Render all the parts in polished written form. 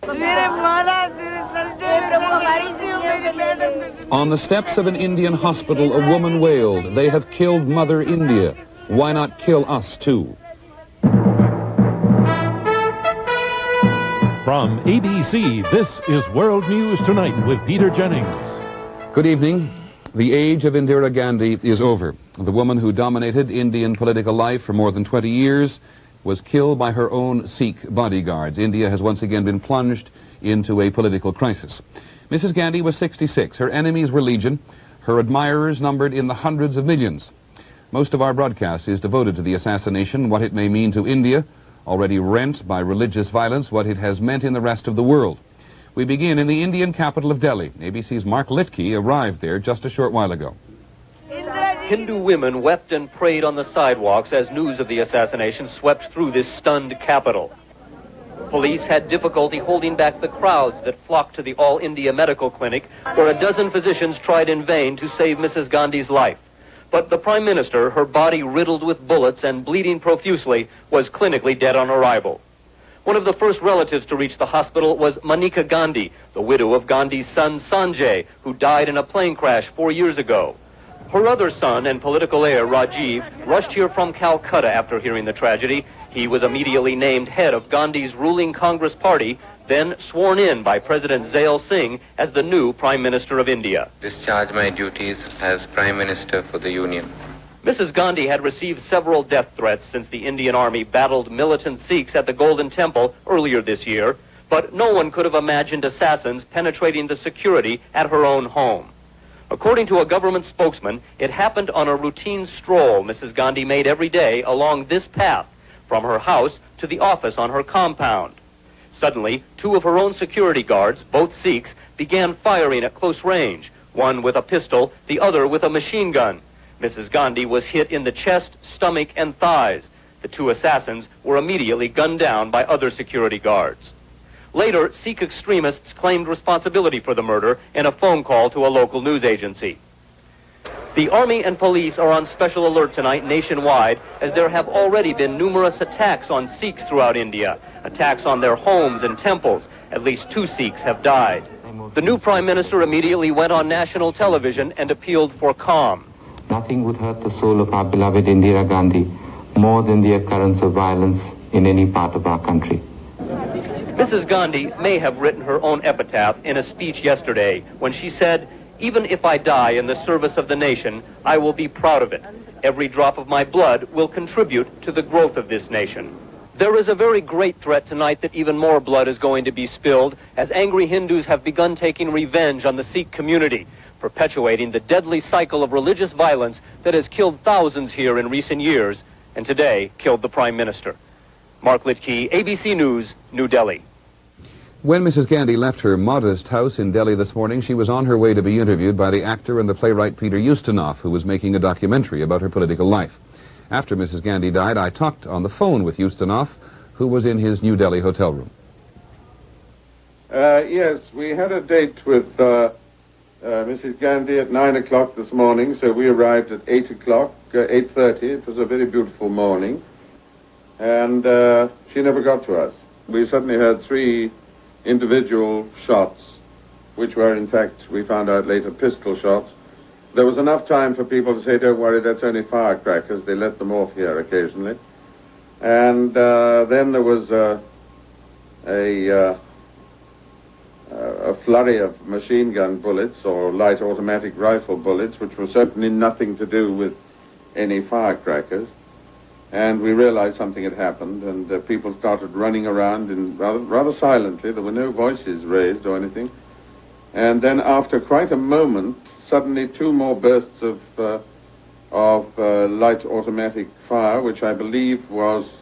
On the steps of an Indian hospital, a woman wailed, "They have killed Mother India. Why not kill us too?" From ABC, this is World News Tonight with Peter Jennings. Good evening. The age of Indira Gandhi is over. The woman who dominated Indian political life for more than 20 years was killed by her own Sikh bodyguards. India has once again been plunged into a political crisis. Mrs. Gandhi was 66. Her enemies were legion. Her admirers numbered in the hundreds of millions. Most of our broadcast is devoted to the assassination, what it may mean to India, already rent by religious violence, what it has meant in the rest of the world. We begin in the Indian capital of Delhi. ABC's Mark Litke arrived there just a short while ago. Hindu women wept and prayed on the sidewalks as news of the assassination swept through this stunned capital. Police had difficulty holding back the crowds that flocked to the All India Medical Clinic, where a dozen physicians tried in vain to save Mrs. Gandhi's life. But the Prime Minister, her body riddled with bullets and bleeding profusely, was clinically dead on arrival. One of the first relatives to reach the hospital was Manika Gandhi, the widow of Gandhi's son Sanjay, who died in a plane crash 4 years ago. Her other son and political heir, Rajiv, rushed here from Calcutta after hearing the tragedy. He was immediately named head of Gandhi's ruling Congress party, then sworn in by President Zail Singh as the new Prime Minister of India. Discharge my duties as Prime Minister for the Union. Mrs. Gandhi had received several death threats since the Indian Army battled militant Sikhs at the Golden Temple earlier this year, but no one could have imagined assassins penetrating the security at her own home. According to a government spokesman, it happened on a routine stroll Mrs. Gandhi made every day along this path, from her house to the office on her compound. Suddenly, two of her own security guards, both Sikhs, began firing at close range, one with a pistol, the other with a machine gun. Mrs. Gandhi was hit in the chest, stomach, and thighs. The two assassins were immediately gunned down by other security guards. Later, Sikh extremists claimed responsibility for the murder in a phone call to a local news agency. The Army and police are on special alert tonight nationwide, as there have already been numerous attacks on Sikhs throughout India, attacks on their homes and temples. At least 2 Sikhs have died. The new Prime Minister immediately went on national television and appealed for calm. Nothing would hurt the soul of our beloved Indira Gandhi more than the occurrence of violence in any part of our country. Mrs. Gandhi may have written her own epitaph in a speech yesterday when she said, "Even if I die in the service of the nation, I will be proud of it. Every drop of my blood will contribute to the growth of this nation." There is a very great threat tonight that even more blood is going to be spilled, as angry Hindus have begun taking revenge on the Sikh community, perpetuating the deadly cycle of religious violence that has killed thousands here in recent years, and today killed the Prime Minister. Mark Litke, ABC News, New Delhi. When Mrs. Gandhi left her modest house in Delhi this morning, she was on her way to be interviewed by the actor and the playwright Peter Ustinov, who was making a documentary about her political life. After Mrs. Gandhi died, I talked on the phone with Ustinov, who was in his New Delhi hotel room. Yes, we had a date with Mrs. Gandhi at 9 o'clock this morning, so we arrived at 8 o'clock, 8:30. It was a very beautiful morning, and she never got to us. We suddenly heard 3 individual shots, which were, in fact, we found out later, pistol shots. There was enough time for people to say, "Don't worry, that's only firecrackers." They let them off here occasionally. And then there was a flurry of machine gun bullets or light automatic rifle bullets, which were certainly nothing to do with any firecrackers. And we realized something had happened, and people started running around in rather silently. There were no voices raised or anything. And then after quite a moment, suddenly 2 more bursts of light automatic fire, which I believe was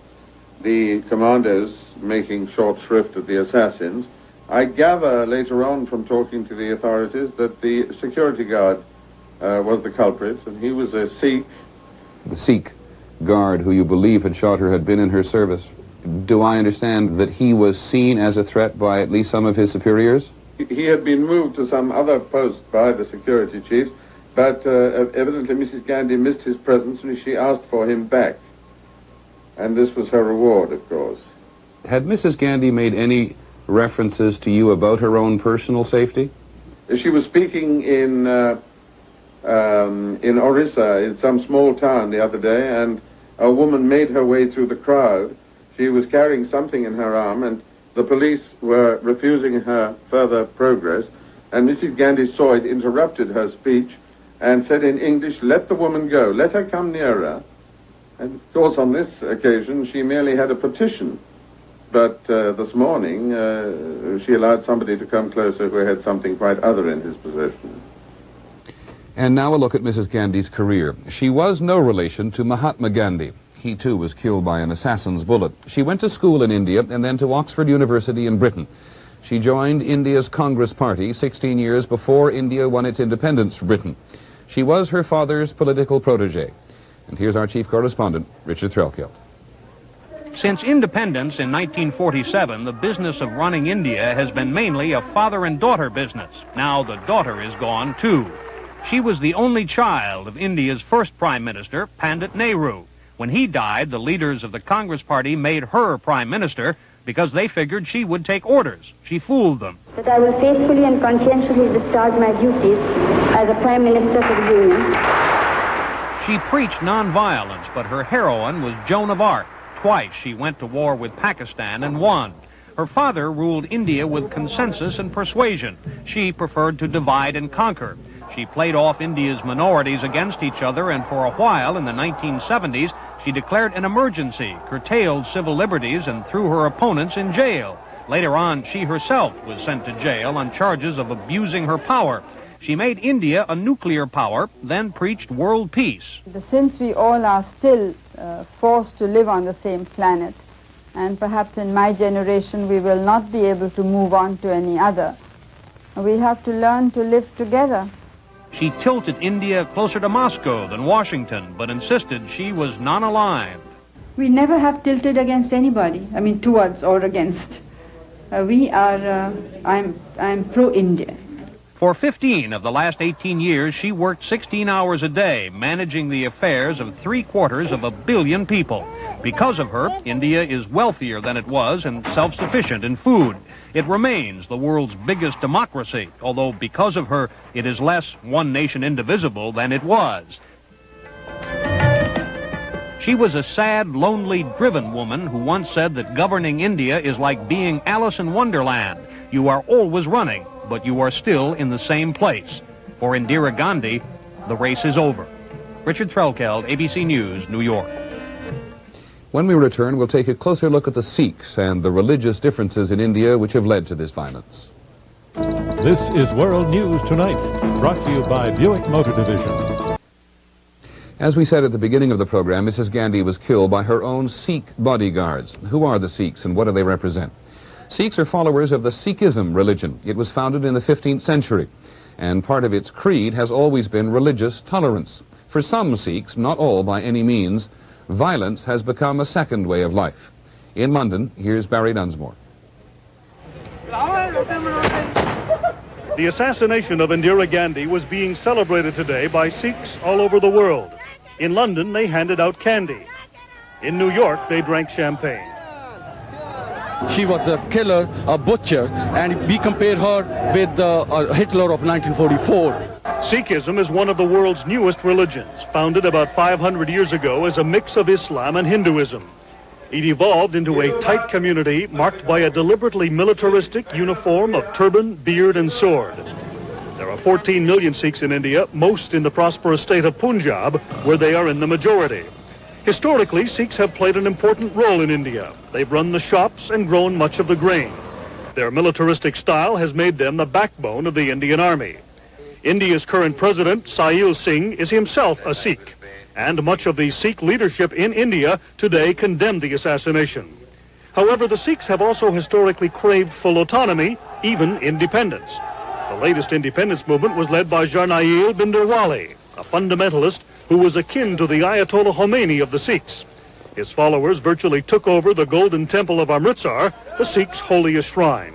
the commandos making short shrift at the assassins. I gather later on from talking to the authorities that the security guard was the culprit, and he was a Sikh. The Sikh guard who you believe had shot her had been in her service. Do I understand that he was seen as a threat by at least some of his superiors? He had been moved to some other post by the security chief, but evidently Mrs. Gandhi missed his presence and she asked for him back. And this was her reward, of course. Had Mrs. Gandhi made any references to you about her own personal safety? She was speaking in Orissa, in some small town the other day, and a woman made her way through the crowd. She was carrying something in her arm, and the police were refusing her further progress. And Mrs. Gandhi saw it, interrupted her speech, and said in English, "Let the woman go, let her come nearer." And of course, on this occasion, she merely had a petition. But this morning, she allowed somebody to come closer who had something quite other in his possession. And now a look at Mrs. Gandhi's career. She was no relation to Mahatma Gandhi. He too was killed by an assassin's bullet. She went to school in India and then to Oxford University in Britain. She joined India's Congress Party 16 years before India won its independence from Britain. She was her father's political protege. And here's our chief correspondent, Richard Threlkeld. Since independence in 1947, the business of running India has been mainly a father and daughter business. Now the daughter is gone too. She was the only child of India's first Prime Minister, Pandit Nehru. When he died, the leaders of the Congress Party made her Prime Minister because they figured she would take orders. She fooled them. That I will faithfully and conscientiously discharge my duties as a Prime Minister for the Union. She preached nonviolence, but her heroine was Joan of Arc. Twice she went to war with Pakistan and won. Her father ruled India with consensus and persuasion. She preferred to divide and conquer. She played off India's minorities against each other, and for a while in the 1970s, she declared an emergency, curtailed civil liberties, and threw her opponents in jail. Later on, she herself was sent to jail on charges of abusing her power. She made India a nuclear power, then preached world peace. Since we all are still forced to live on the same planet, and perhaps in my generation we will not be able to move on to any other, we have to learn to live together. She tilted India closer to Moscow than Washington, but insisted she was non-aligned. We never have tilted against anybody, I mean towards or against. I'm pro-India. For 15 of the last 18 years, she worked 16 hours a day, managing the affairs of 750 million people. Because of her, India is wealthier than it was and self-sufficient in food. It remains the world's biggest democracy, although because of her, it is less one nation indivisible than it was. She was a sad, lonely, driven woman who once said that governing India is like being Alice in Wonderland. You are always running, but you are still in the same place. For Indira Gandhi, the race is over. Richard Threlkeld, ABC News, New York. When we return, we'll take a closer look at the Sikhs and the religious differences in India which have led to this violence. This is World News Tonight, brought to you by Buick Motor Division. As we said at the beginning of the program, Mrs. Gandhi was killed by her own Sikh bodyguards. Who are the Sikhs and what do they represent? Sikhs are followers of the Sikhism religion. It was founded in the 15th century, and part of its creed has always been religious tolerance. For some Sikhs, not all by any means, violence has become a second way of life. In London, here's Barry Dunsmore. The assassination of Indira Gandhi was being celebrated today by Sikhs all over the world. In London, they handed out candy. In New York, they drank champagne. She was a killer, a butcher, and we compared her with Hitler of 1944. Sikhism is one of the world's newest religions, founded about 500 years ago as a mix of Islam and Hinduism. It evolved into a tight community marked by a deliberately militaristic uniform of turban, beard, and sword. There are 14 million Sikhs in India, most in the prosperous state of Punjab, where they are in the majority. Historically, Sikhs have played an important role in India. They've run the shops and grown much of the grain. Their militaristic style has made them the backbone of the Indian Army. India's current president, Sahil Singh, is himself a Sikh, and much of the Sikh leadership in India today condemned the assassination. However, the Sikhs have also historically craved full autonomy, even independence. The latest independence movement was led by Jarnail Binderwale, a fundamentalist who was akin to the Ayatollah Khomeini of the Sikhs. His followers virtually took over the Golden Temple of Amritsar, the Sikhs' holiest shrine.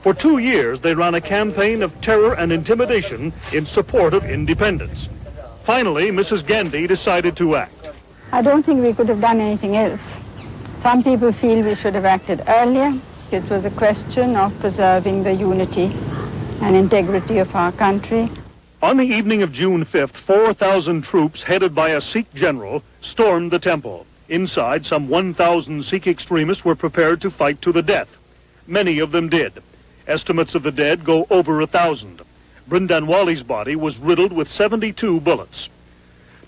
For 2 years, they ran a campaign of terror and intimidation in support of independence. Finally, Mrs. Gandhi decided to act. I don't think we could have done anything else. Some people feel we should have acted earlier. It was a question of preserving the unity and integrity of our country. On the evening of June 5th, 4,000 troops headed by a Sikh general stormed the temple. Inside, some 1,000 Sikh extremists were prepared to fight to the death. Many of them did. Estimates of the dead go over 1,000. Brindanwali's body was riddled with 72 bullets.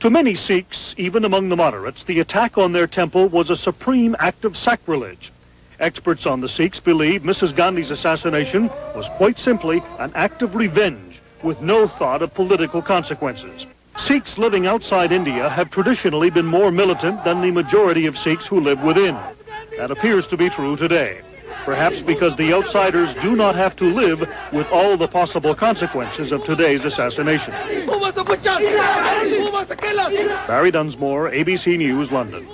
To many Sikhs, even among the moderates, the attack on their temple was a supreme act of sacrilege. Experts on the Sikhs believe Mrs. Gandhi's assassination was quite simply an act of revenge with no thought of political consequences. Sikhs living outside India have traditionally been more militant than the majority of Sikhs who live within. That appears to be true today. Perhaps because the outsiders do not have to live with all the possible consequences of today's assassination. Barry Dunsmore, ABC News, London.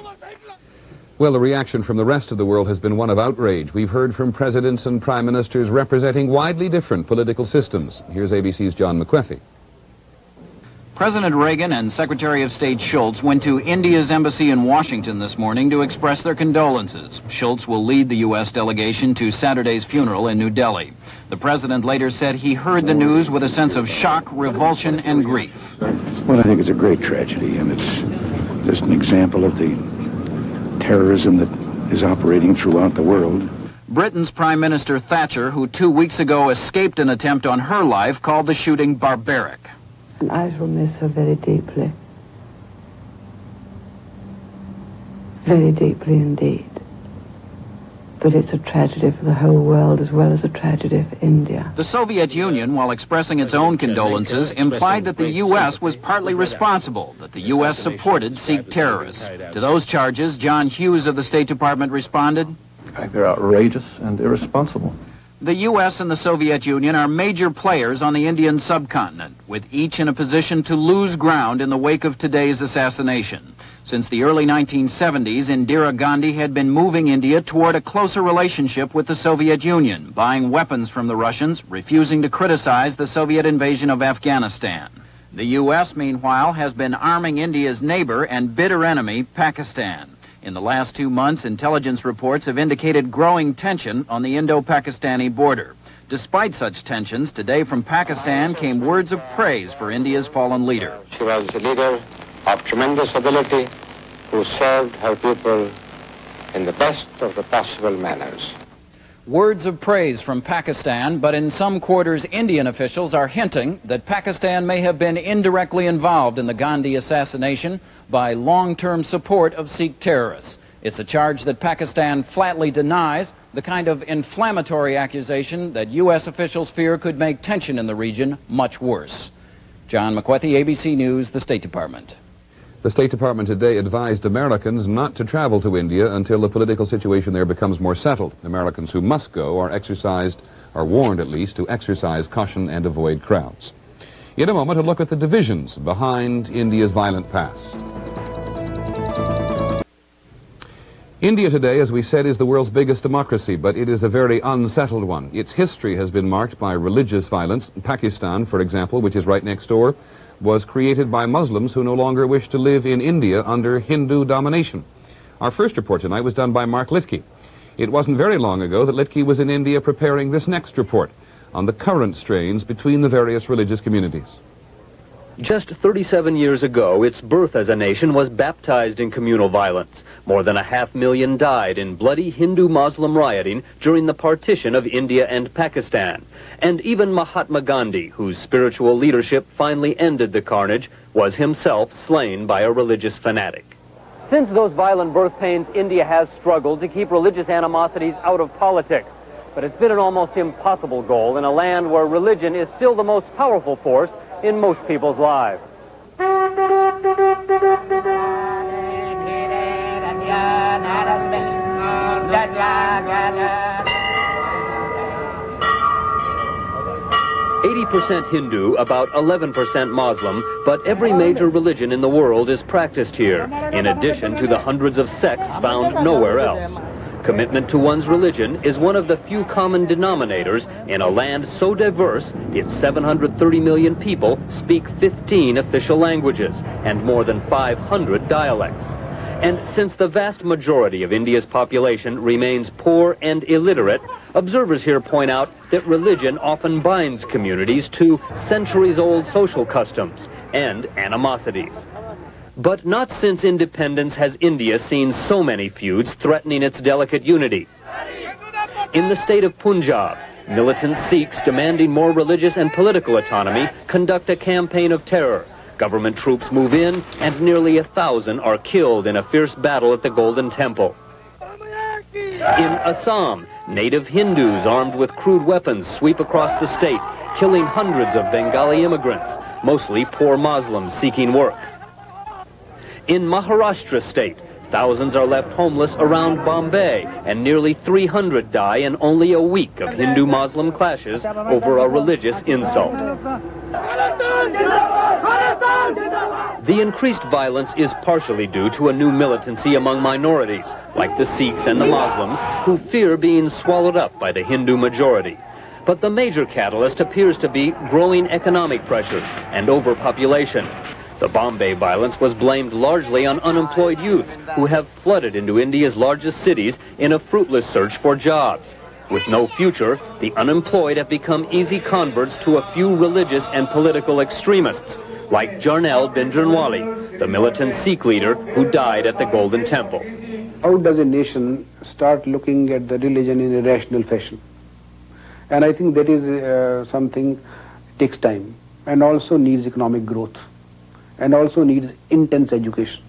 Well, the reaction from the rest of the world has been one of outrage. We've heard from presidents and prime ministers representing widely different political systems. Here's ABC's John McWethy. President Reagan and Secretary of State Schultz went to India's embassy in Washington this morning to express their condolences. Schultz will lead the U.S. delegation to Saturday's funeral in New Delhi. The president later said he heard the news with a sense of shock, revulsion, and grief. Well, I think it's a great tragedy, and it's just an example of the terrorism that is operating throughout the world. Britain's Prime Minister Thatcher, who 2 weeks ago escaped an attempt on her life, called the shooting barbaric. And I shall miss her very deeply. Very deeply indeed. But it's a tragedy for the whole world as well as a tragedy for India. The Soviet Union, while expressing its own condolences, implied that the U.S. was partly responsible, that the U.S. supported Sikh terrorists. To those charges, John Hughes of the State Department responded, I think they're outrageous and irresponsible. The U.S. and the Soviet Union are major players on the Indian subcontinent, with each in a position to lose ground in the wake of today's assassination. Since the early 1970s, Indira Gandhi had been moving India toward a closer relationship with the Soviet Union, buying weapons from the Russians, refusing to criticize the Soviet invasion of Afghanistan. The U.S., meanwhile, has been arming India's neighbor and bitter enemy, Pakistan. In the last 2 months, intelligence reports have indicated growing tension on the Indo-Pakistani border. Despite such tensions, today from Pakistan came words of praise for India's fallen leader. She was a leader of tremendous ability who served her people in the best of the possible manners. Words of praise from Pakistan, but in some quarters, Indian officials are hinting that Pakistan may have been indirectly involved in the Gandhi assassination by long-term support of Sikh terrorists. It's a charge that Pakistan flatly denies, the kind of inflammatory accusation that U.S. officials fear could make tension in the region much worse. John McWethy, ABC News, the State Department. The State Department today advised Americans not to travel to India until the political situation there becomes more settled. Americans who must go are warned at least, to exercise caution and avoid crowds. In a moment, a look at the divisions behind India's violent past. India today, as we said, is the world's biggest democracy, but it is a very unsettled one. Its history has been marked by religious violence. Pakistan, for example, which is right next door, was created by Muslims who no longer wish to live in India under Hindu domination. Our first report tonight was done by Mark Litke. It wasn't very long ago that Litke was in India preparing this next report on the current strains between the various religious communities. Just 37 years ago, its birth as a nation was baptized in communal violence. More than 500,000 died in bloody Hindu-Muslim rioting during the partition of India and Pakistan. And even Mahatma Gandhi, whose spiritual leadership finally ended the carnage, was himself slain by a religious fanatic. Since those violent birth pains, India has struggled to keep religious animosities out of politics. But it's been an almost impossible goal in a land where religion is still the most powerful force in most people's lives. 80% Hindu, about 11% Muslim, but every major religion in the world is practiced here, in addition to the hundreds of sects found nowhere else. Commitment to one's religion is one of the few common denominators in a land so diverse its 730 million people speak 15 official languages and more than 500 dialects. And since the vast majority of India's population remains poor and illiterate, Observers here point out that religion often binds communities to centuries-old social customs and animosities. But not since independence has India seen so many feuds threatening its delicate unity. In the state of Punjab, militant Sikhs demanding more religious and political autonomy conduct a campaign of terror. Government troops move in, and nearly 1,000 are killed in a fierce battle at the Golden Temple. In Assam, native Hindus armed with crude weapons sweep across the state, killing hundreds of Bengali immigrants, mostly poor Muslims seeking work. In Maharashtra state, thousands are left homeless around Bombay, and nearly 300 die in only a week of Hindu-Muslim clashes over a religious insult. The increased violence is partially due to a new militancy among minorities, like the Sikhs and the Muslims, who fear being swallowed up by the Hindu majority. But the major catalyst appears to be growing economic pressures and overpopulation. The Bombay violence was blamed largely on unemployed youths who have flooded into India's largest cities in a fruitless search for jobs. With no future, the unemployed have become easy converts to a few religious and political extremists, like Jarnail Bindranwale, the militant Sikh leader who died at the Golden Temple. How does a nation start looking at the religion in a rational fashion? And I think that is something takes time and also needs economic growth and also needs intense education.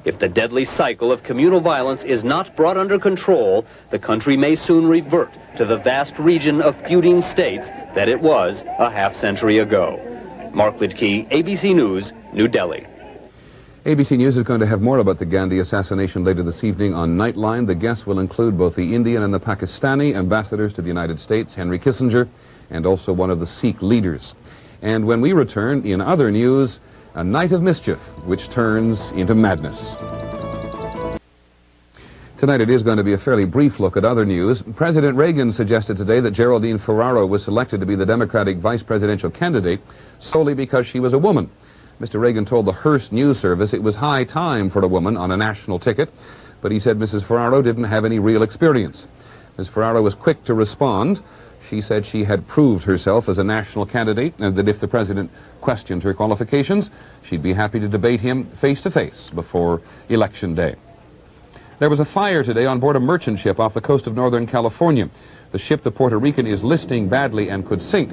If the deadly cycle of communal violence is not brought under control, the country may soon revert to the vast region of feuding states that it was a half-century ago. Mark Lidke, ABC News, New Delhi. ABC News is going to have more about the Gandhi assassination later this evening on Nightline. The guests will include both the Indian and the Pakistani ambassadors to the United States, Henry Kissinger, and also one of the Sikh leaders. And when we return, in other news, a night of mischief, which turns into madness. Tonight it is going to be a fairly brief look at other news. President Reagan suggested today that Geraldine Ferraro was selected to be the Democratic vice presidential candidate solely because she was a woman. Mr. Reagan told the Hearst News Service it was high time for a woman on a national ticket, but he said Mrs. Ferraro didn't have any real experience. Ms. Ferraro was quick to respond. She said she had proved herself as a national candidate and that if the president questioned her qualifications, she'd be happy to debate him face-to-face before Election Day. There was a fire today on board a merchant ship off the coast of Northern California. The ship, the Puerto Rican, is listing badly and could sink.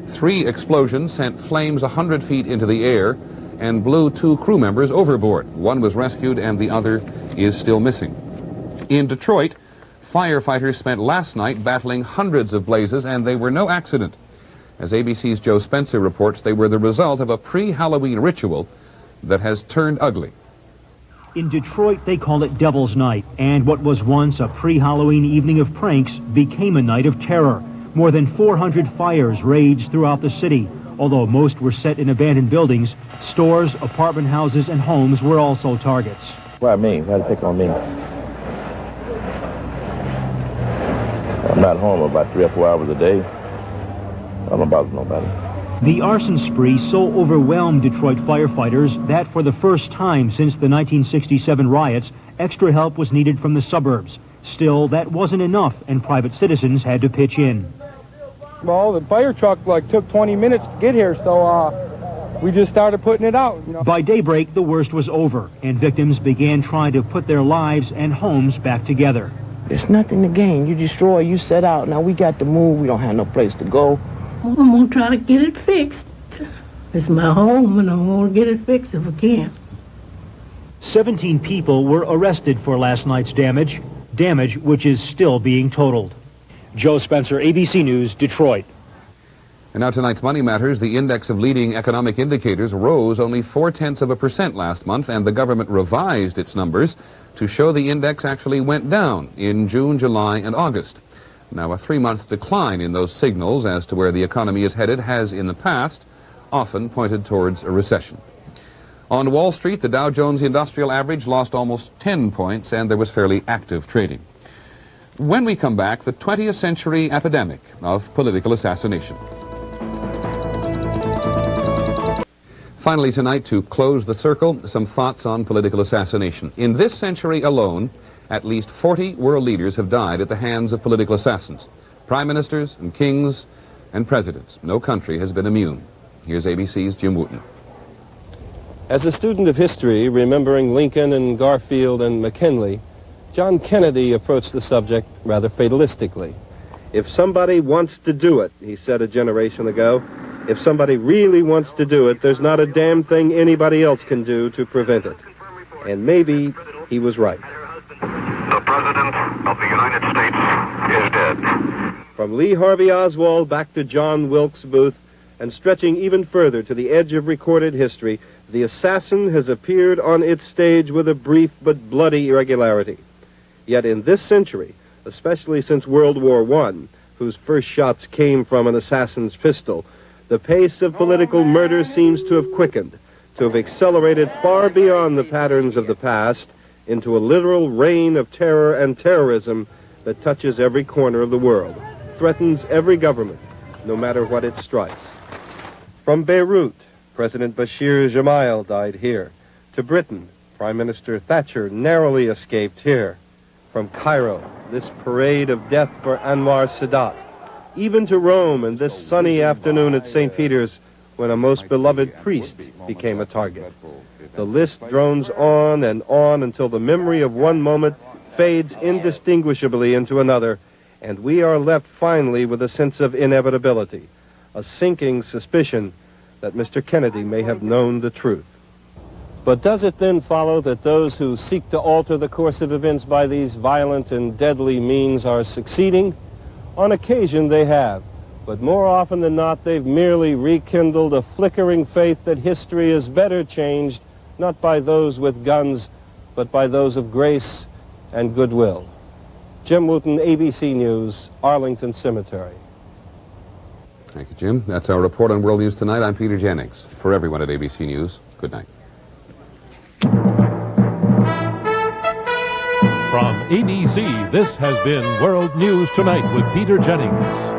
3 explosions sent flames 100 feet into the air and blew 2 crew members overboard. One was rescued and the other is still missing. In Detroit, firefighters spent last night battling hundreds of blazes, and they were no accident. As ABC's Joe Spencer reports, they were the result of a pre-Halloween ritual that has turned ugly. In Detroit, they call it Devil's Night, and what was once a pre-Halloween evening of pranks became a night of terror. More than 400 fires raged throughout the city. Although most were set in abandoned buildings, stores, apartment houses, and homes were also targets. Why me? Why pick on me? I'm not home about 3 or 4 hours a day. I don't bother nobody. The arson spree so overwhelmed Detroit firefighters that for the first time since the 1967 riots, extra help was needed from the suburbs. Still, that wasn't enough, and private citizens had to pitch in. Well, the fire truck took 20 minutes to get here, so we just started putting it out. You know. By daybreak, the worst was over, and victims began trying to put their lives and homes back together. There's nothing to gain. You destroy, you set out. Now we got to move. We don't have no place to go. I'm going to try to get it fixed. It's my home, and I'm going to get it fixed if I can. 17 people were arrested for last night's damage which is still being totaled. Joe Spencer, ABC News, Detroit. And now tonight's Money Matters. The index of leading economic indicators rose only 0.4% last month, and the government revised its numbers to show the index actually went down in June, July, and August. Now, a 3-month decline in those signals as to where the economy is headed has, in the past, often pointed towards a recession. On Wall Street, the Dow Jones Industrial Average lost almost 10 points, and there was fairly active trading. When we come back, the 20th century epidemic of political assassination. Finally tonight, to close the circle, some thoughts on political assassination. In this century alone, At least 40 world leaders have died at the hands of political assassins. Prime ministers and kings and presidents. No country has been immune. Here's ABC's Jim Wooten. As a student of history, remembering Lincoln and Garfield and McKinley, John Kennedy approached the subject rather fatalistically. If somebody wants to do it, he said a generation ago, if somebody really wants to do it, there's not a damn thing anybody else can do to prevent it. And maybe he was right. The President of the United States is dead. From Lee Harvey Oswald back to John Wilkes Booth, and stretching even further to the edge of recorded history, the assassin has appeared on its stage with a brief but bloody irregularity. Yet in this century, especially since World War I, whose first shots came from an assassin's pistol, the pace of political murder seems to have quickened, to have accelerated far beyond the patterns of the past into a literal reign of terror and terrorism that touches every corner of the world, threatens every government, no matter what it strikes. From Beirut, President Bashir Gemayel died here. To Britain, Prime Minister Thatcher narrowly escaped here. From Cairo, this parade of death for Anwar Sadat. Even to Rome and this sunny afternoon at St. Peter's, when a most beloved priest became a target. The list drones on and on until the memory of one moment fades indistinguishably into another, and we are left finally with a sense of inevitability, a sinking suspicion that Mr. Kennedy may have known the truth. But does it then follow that those who seek to alter the course of events by these violent and deadly means are succeeding? On occasion they have, but more often than not they've merely rekindled a flickering faith that history is better changed not by those with guns, but by those of grace and goodwill. Jim Wooten, ABC News, Arlington Cemetery. Thank you, Jim. That's our report on World News Tonight. I'm Peter Jennings. For everyone at ABC News, good night. From ABC, this has been World News Tonight with Peter Jennings.